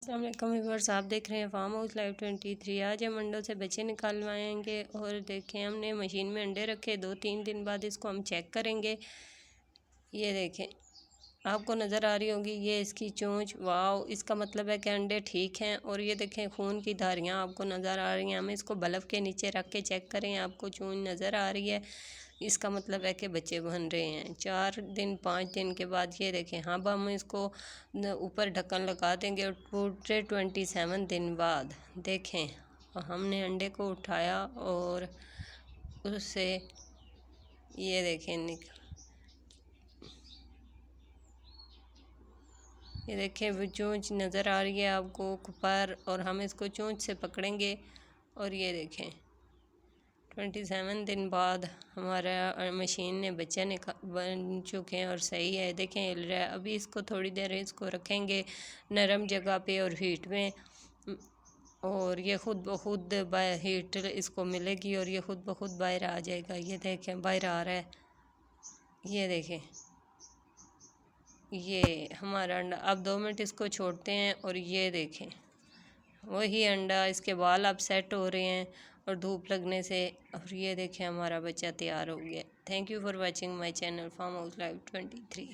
अस्सलाम वालेकुम व्यूअर्स, आप देख रहे हैं फार्म हाउस लाइव 23। आज हम अंडों से बच्चे निकालवाएंगे और देखें हमने मशीन में अंडे रखे 2-3 दिन बाद इसको हम चेक करेंगे। ये देखें, आपको नज़र आ रही होगी ये इसकी चोंच। वाव, इसका मतलब है कि अंडे ठीक हैं। और ये देखें खून की धारियाँ आपको नज़र आ रही हैं। हम इसको बल्ब के नीचे रख के चेक करें, आपको चोंच नज़र आ रही है, इसका मतलब है कि बच्चे बन रहे हैं। 4-5 दिन के बाद ये देखें, हाँ, अब हम इसको ऊपर ढक्कन लगा देंगे और पूरे 27 दिन बाद देखें हमने अंडे को उठाया और उससे ये देखें ये देखें वो चोंच नज़र आ रही है आपको पर, और हम इसको चोंच से पकड़ेंगे और ये देखें 27 दिन बाद हमारा मशीन ने बच्चे बन चुके हैं और सही है। देखें हिल रहा है। अभी इसको थोड़ी देर इसको रखेंगे नरम जगह पे और हीट में, और ये ख़ुद ब खुद हीट इसको मिलेगी और ये ख़ुद ब खुद बाहर आ जाएगा। ये देखें बाहर आ रहा है। ये देखें ये हमारा अंडा। अब 2 मिनट इसको छोड़ते हैं और ये देखें वही अंडा, इसके बाल अब सेट हो रहे हैं और धूप लगने से। और ये देखें हमारा बच्चा तैयार हो गया। Thank you for watching my channel farmhouse live 23।